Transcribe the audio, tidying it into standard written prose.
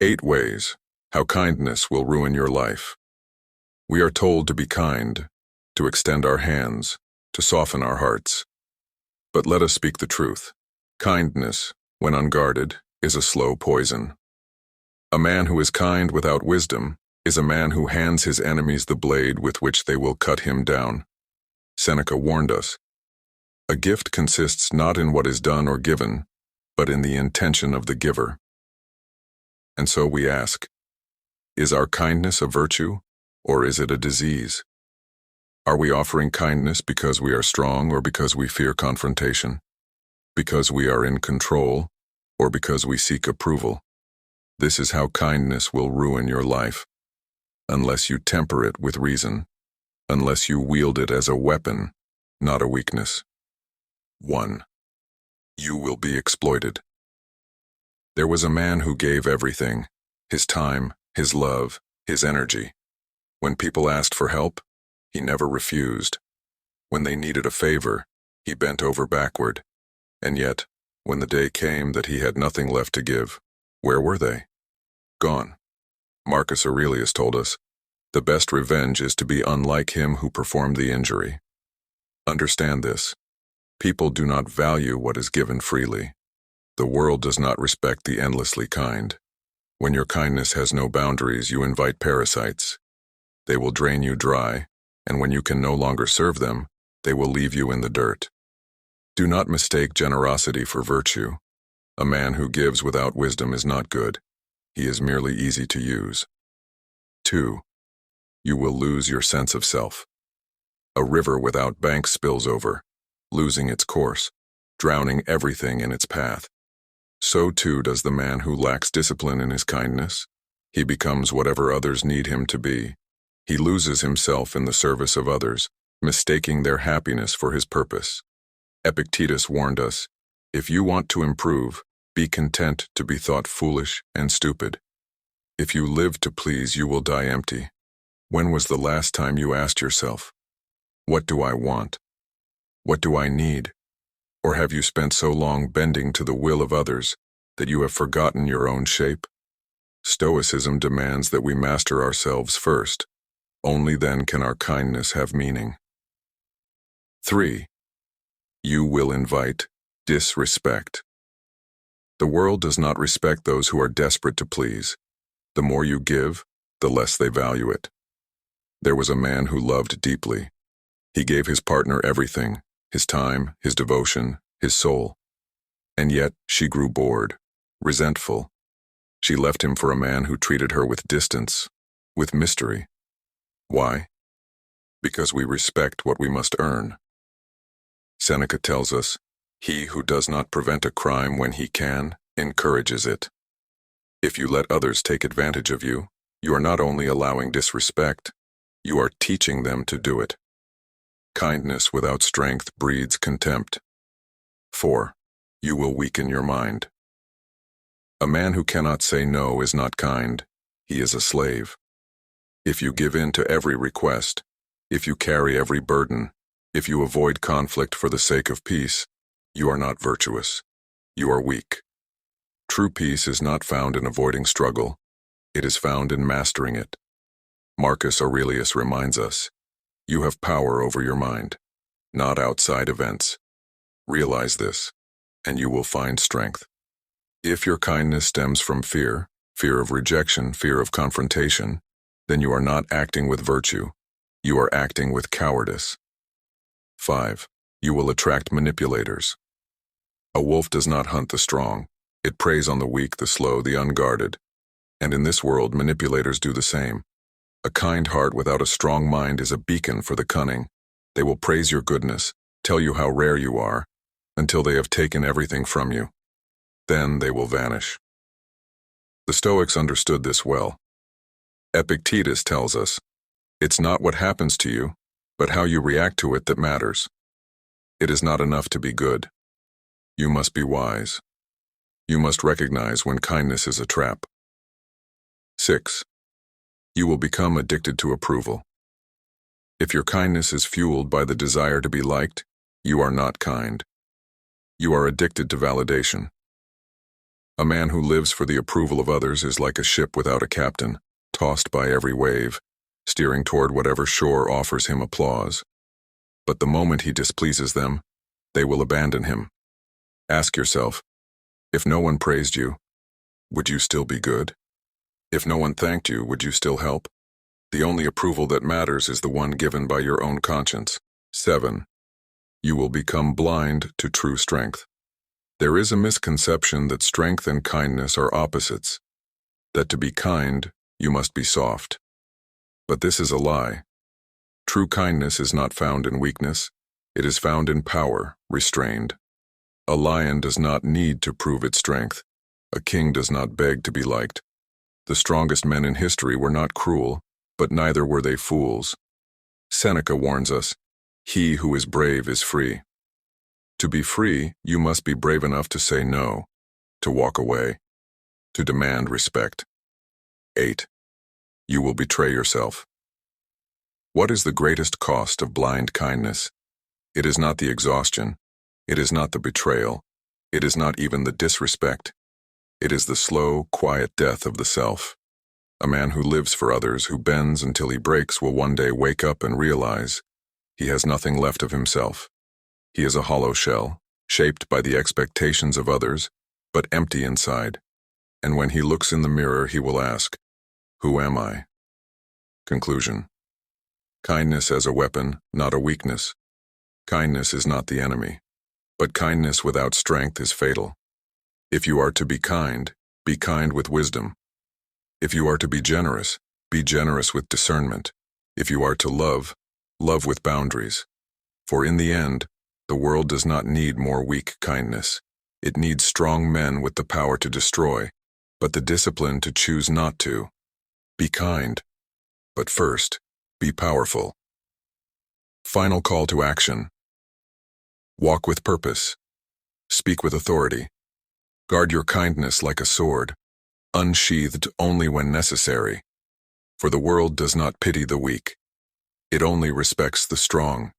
8 ways how kindness will ruin your life. We are told to be kind, to extend our hands, to soften our hearts. But let us speak the truth. Kindness, when unguarded, is a slow poison. A man who is kind without wisdom is a man who hands his enemies the blade with which they will cut him down. Seneca warned us. A gift consists not in what is done or given, but in the intention of the giver. And so we ask, is our kindness a virtue, or is it a disease? Are we offering kindness because we are strong or because we fear confrontation? Because we are in control, or because we seek approval? This is how kindness will ruin your life. Unless you temper it with reason, unless you wield it as a weapon, not a weakness. 1. You will be exploited. There was a man who gave everything, his time, his love, his energy. When people asked for help, he never refused. When they needed a favor, he bent over backward. And yet, when the day came that he had nothing left to give, where were they? Gone. Marcus Aurelius told us, the best revenge is to be unlike him who performed the injury. Understand this. People do not value what is given freely. The world does not respect the endlessly kind. When your kindness has no boundaries, you invite parasites. They will drain you dry, and when you can no longer serve them, they will leave you in the dirt. Do not mistake generosity for virtue. A man who gives without wisdom is not good. He is merely easy to use. 2. You will lose your sense of self. A river without banks spills over, losing its course, drowning everything in its path. So too does the man who lacks discipline in his kindness. He becomes whatever others need him to be. He loses himself in the service of others, mistaking their happiness for his purpose. Epictetus warned us, if you want to improve, be content to be thought foolish and stupid. If you live to please, you will die empty. When was the last time you asked yourself, what do I want? What do I need? Or have you spent so long bending to the will of others that you have forgotten your own shape? Stoicism demands that we master ourselves first. Only then can our kindness have meaning. 3. You will invite disrespect. The world does not respect those who are desperate to please. The more you give, the less they value it. There was a man who loved deeply. He gave his partner everything, his time, his devotion, his soul. And yet she grew bored, resentful. She left him for a man who treated her with distance, with mystery. Why? Because we respect what we must earn. Seneca tells us, he who does not prevent a crime when he can, encourages it. If you let others take advantage of you, you are not only allowing disrespect, you are teaching them to do it. Kindness without strength breeds contempt. 4. You will weaken your mind. A man who cannot say no is not kind. He is a slave. If you give in to every request, if you carry every burden, if you avoid conflict for the sake of peace, you are not virtuous. You are weak. True peace is not found in avoiding struggle. It is found in mastering it. Marcus Aurelius reminds us, you have power over your mind, not outside events. Realize this, and you will find strength. If your kindness stems from fear, fear of rejection, fear of confrontation, then you are not acting with virtue. You are acting with cowardice. 5. You will attract manipulators. A wolf does not hunt the strong. It preys on the weak, the slow, the unguarded. And in this world, manipulators do the same. A kind heart without a strong mind is a beacon for the cunning. They will praise your goodness, tell you how rare you are, until they have taken everything from you. Then they will vanish. The Stoics understood this well. Epictetus tells us, it's not what happens to you, but how you react to it that matters. It is not enough to be good. You must be wise. You must recognize when kindness is a trap. 6. You will become addicted to approval. If your kindness is fueled by the desire to be liked, you are not kind. You are addicted to validation. A man who lives for the approval of others is like a ship without a captain, tossed by every wave, steering toward whatever shore offers him applause. But the moment he displeases them, they will abandon him. Ask yourself, if no one praised you, would you still be good? If no one thanked you, would you still help? The only approval that matters is the one given by your own conscience. 7. You will become blind to true strength. There is a misconception that strength and kindness are opposites, that to be kind, you must be soft. But this is a lie. True kindness is not found in weakness, it is found in power, restrained. A lion does not need to prove its strength. A king does not beg to be liked. The strongest men in history were not cruel, but neither were they fools. Seneca warns us, "He who is brave is free." To be free, you must be brave enough to say no, to walk away, to demand respect. 8. You will betray yourself. What is the greatest cost of blind kindness? It is not the exhaustion. It is not the betrayal. It is not even the disrespect. It is the slow, quiet death of the self. A man who lives for others, who bends until he breaks, will one day wake up and realize he has nothing left of himself. He is a hollow shell, shaped by the expectations of others, but empty inside. And when he looks in the mirror, he will ask, "Who am I?" Conclusion. Kindness as a weapon, not a weakness. Kindness is not the enemy, but kindness without strength is fatal. If you are to be kind with wisdom. If you are to be generous with discernment. If you are to love with boundaries. For in the end, the world does not need more weak kindness. It needs strong men with the power to destroy, but the discipline to choose not to. Be kind, but first, be powerful. Final call to action. Walk with purpose. Speak with authority. Guard your kindness like a sword, unsheathed only when necessary. For the world does not pity the weak. It only respects the strong.